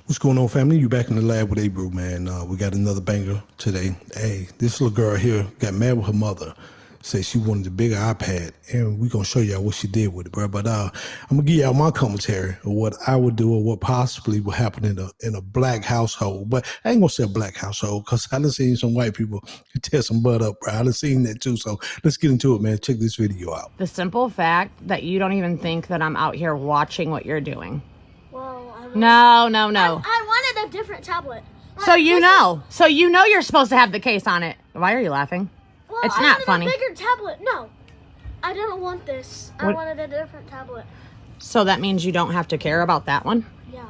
What's going on, family? You back in the lab with Abru, man. We got another banger today. Hey, this little girl here got mad with her mother. Said she wanted a bigger iPad, and we're going to show y'all what she did with it, bro. But I'm going to give y'all my commentary of what I would do or what possibly would happen in a black household. But I ain't going to say a black household because I done seen some white people tear some butt up, bro. I done seen that too. So let's get into it, man. Check this video out. The simple fact that you don't even think that I'm out here watching what you're doing. No. I wanted a different tablet. So you know you're supposed to have the case on it. Why are you laughing? Well, It's not funny. I wanted a bigger tablet. No, I didn't want this. I wanted a different tablet. So that means you don't have to care about that one? Yeah.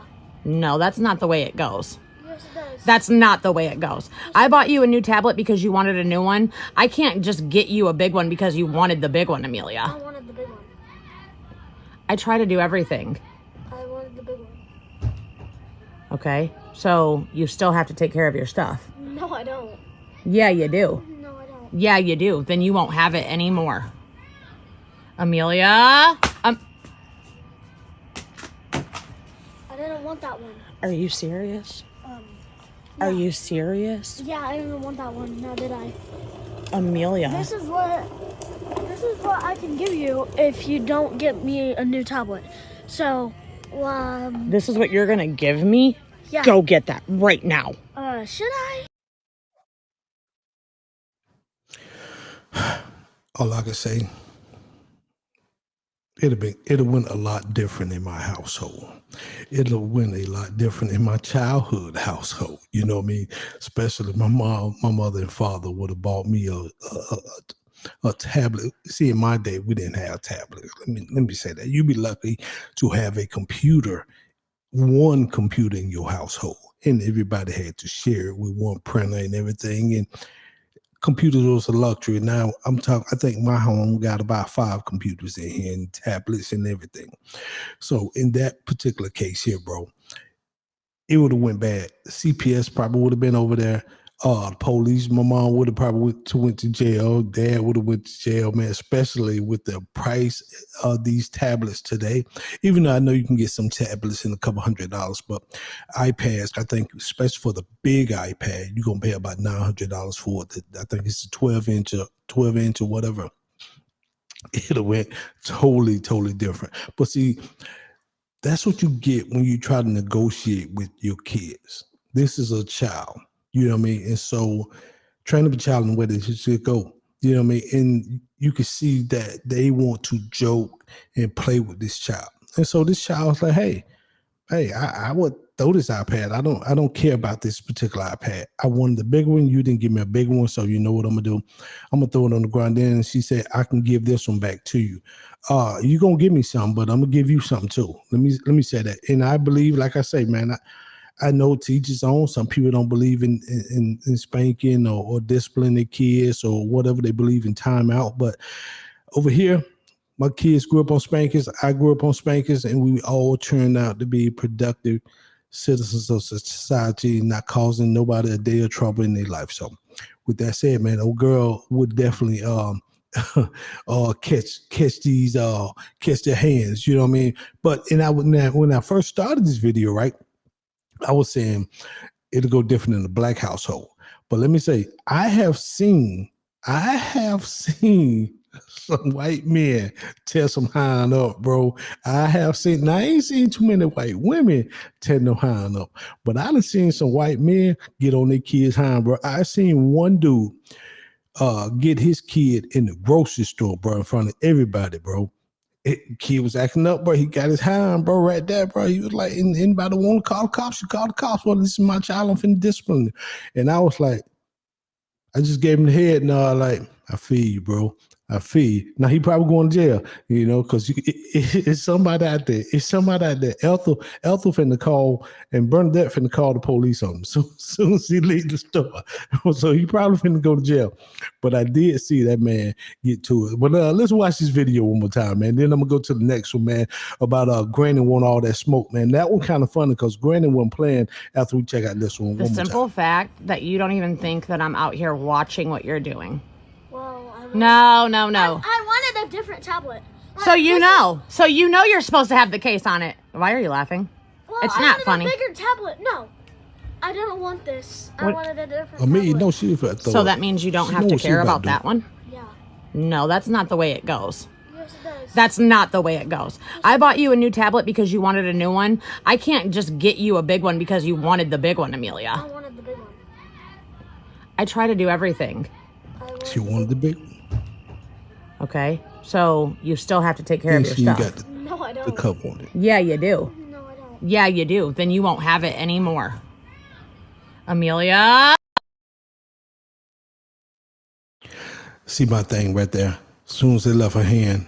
No, that's not the way it goes. Yes, it does. That's not the way it goes. I bought you a new tablet because you wanted a new one. I can't just get you a big one because you wanted the big one, Amelia. I wanted the big one. I try to do everything. I wanted the big one. Okay? So you still have to take care of your stuff. No, I don't. Yeah, you do. No, I don't. Yeah, you do. Then you won't have it anymore. Amelia? I didn't want that one. Are you serious? Yeah. Are you serious? Yeah, I didn't want that one. Now did I? Amelia. This is what I can give you if you don't get me a new tablet. So, This is what you're gonna give me? yeah. Go get that right now. Should I? All I can say, it'll went a lot different in my household. It'll went a lot different in my childhood household. You know what I mean? Especially my mother and father would have bought me a tablet. See, in my day, we didn't have tablets. Let me say that. You'd be lucky to have a computer, one computer in your household, and everybody had to share it with one printer and everything. And computers was a luxury. Now I think my home got about 5 computers in here and tablets and everything. So in that particular case here, bro, it would have went bad. CPS probably would have been over there. Police, my mom would have probably went to jail. Dad would have went to jail, man, especially with the price of these tablets today. Even though I know you can get some tablets in a couple $100, but iPads, I think, especially for the big iPad, you're going to pay about $900 for it. I think it's a 12 inch or whatever. It'll went totally different. But see, that's what you get when you try to negotiate with your kids. This is a child. You know what I mean? And so train up a child in the way they should go. You know what I mean? And you can see that they want to joke and play with this child. And so this child's like, hey, I would throw this iPad. I don't care about this particular iPad. I wanted the big one. You didn't give me a big one. So you know what I'm gonna do? I'm gonna throw it on the ground. Then she said, I can give this one back to you. You're gonna give me something, but I'm gonna give you something too. Let me say that. And I believe, like I say, man, I know teachers own. Some people don't believe in spanking or disciplining their kids or whatever they believe in timeout. But over here, my kids grew up on spankers. I grew up on spankers, and we all turned out to be productive citizens of society, not causing nobody a day of trouble in their life. So with that said, man, old girl would definitely catch their hands, you know what I mean? But when I first started this video, right, I was saying it'll go different in the black household. But let me say, I have seen some white men tear some hind up, bro. I ain't seen too many white women tear no hind up, but I done seen some white men get on their kids' hind, bro. I seen one dude get his kid in the grocery store, bro, in front of everybody, bro. Kid was acting up, bro. He got his hand, bro, right there, bro. He was like, anybody want to call the cops? You call the cops. Well, this is my child. I'm finna discipline him. And I was like, I just gave him the head nod, like, I feel you, bro. I feel you. Now he probably going to jail, you know, because it's somebody out there. It's somebody out there. Ethel finna call, and Bernadette finna call the police on him. So soon as he leaves the store. So he probably finna go to jail. But I did see that man get to it. But let's watch this video one more time, man. Then I'm gonna go to the next one, man, about Granny want all that smoke, man. That one kind of funny because Granny wasn't playing after we check out this one. The simple fact that you don't even think that I'm out here watching what you're doing. No. I wanted a different tablet. So you know you're supposed to have the case on it. Why are you laughing? Well, It's I not wanted funny. a bigger tablet. No, I didn't want this. I What- wanted a different I mean, tablet. no, she throw So it. that means you don't She have know to what she care about about to do. that one? Yeah. No, that's not the way it goes. Yes, it does. That's not the way it goes. I bought you a new tablet because you wanted a new one. I can't just get you a big one because you wanted the big one, I Amelia. wanted the big one. I try to do everything. She wanted the big one. Okay? So you still have to take care of And your she stuff. got No, I the don't. cup on it. Yeah, you do. No, I don't. Yeah, you do. Then you won't have it anymore. Amelia. See my thing right there. As soon as they left her hand,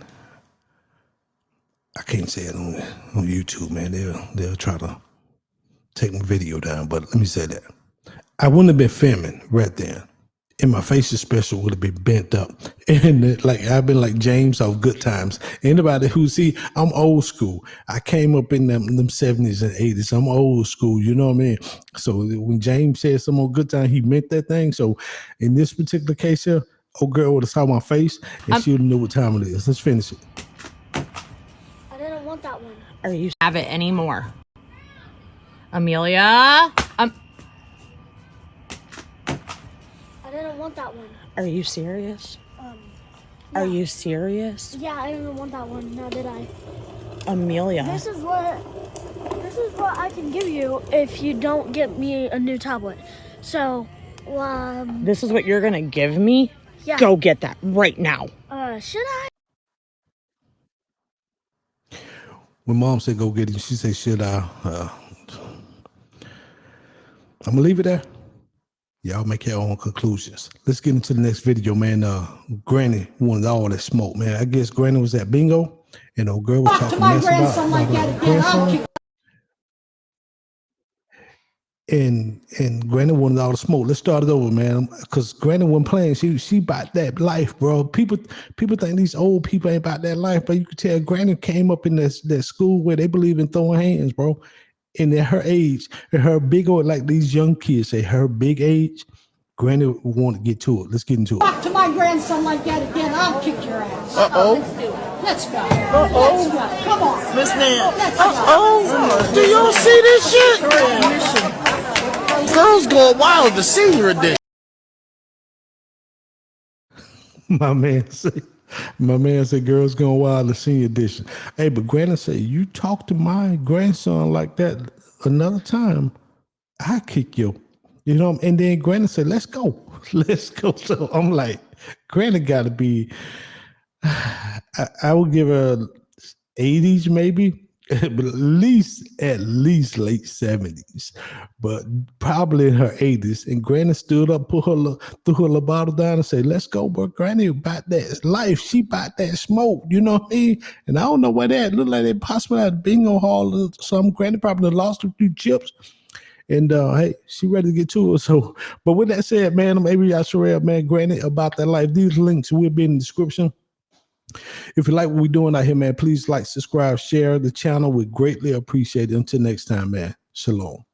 I can't say it on YouTube, man. They'll try to take my video down. But let me say that I wouldn't have been filming right there, and my face especially would have been bent up. And like I've been like James of Good Times. Anybody who see, I'm old school. I came up in them 70s and 80s. I'm old school. You know what I mean? So when James said some on Good Time, he meant that thing. So in this particular case here, old girl would have saw my face and she would know what time it is. Let's finish it. I didn't want that one. Or you have it anymore. Amelia. I didn't want that one. Are you serious? Yeah. Are you serious? Yeah, I didn't want that one. Now did I? Amelia. This is what I can give you if you don't get me a new tablet. So, This is what you're going to give me? yeah. Go get that right now. Should I? When mom said go get it, she said, should I? I'm gonna leave it there. Y'all make your own conclusions. Let's get into the next video, man. Granny wanted all that smoke, man. I guess Granny was at bingo, and old girl was talking mess about her grandson. And Granny wanted all the smoke. Let's start it over, man. Because Granny wasn't playing. She about that life, bro. People think these old people ain't about that life, but you could tell Granny came up in that school where they believe in throwing hands, bro. And at her age, at her big old, like these young kids say, her big age, Granny want to get to it. Let's get into it. Talk to my grandson like that again, I'll kick your ass. Let's go. Let's go. Come on. Miss Nan. Let's go. Do y'all see this shit? Girls going wild, the senior edition. My man said, girls going wild, the senior edition. Hey, but Granny said, you talk to my grandson like that another time, I kick you. You know, and then Granny said, let's go. Let's go. So I'm like, Granny got to be, I would give her 80s maybe, but at least late 70s, but probably in her 80s. And Granny stood up, threw her little bottle down and said, let's go, bro. Granny about that life. She about that smoke, you know what I mean? And I don't know where that looked like they possibly had a bingo hall or something. Granny probably lost a few chips. And hey, she ready to get to it. So, but with that said, man, maybe I should man, Granny about that life. These links will be in the description. If you like what we're doing out here, man, please like, subscribe, share the channel. We greatly appreciate it. Until next time, man. Shalom.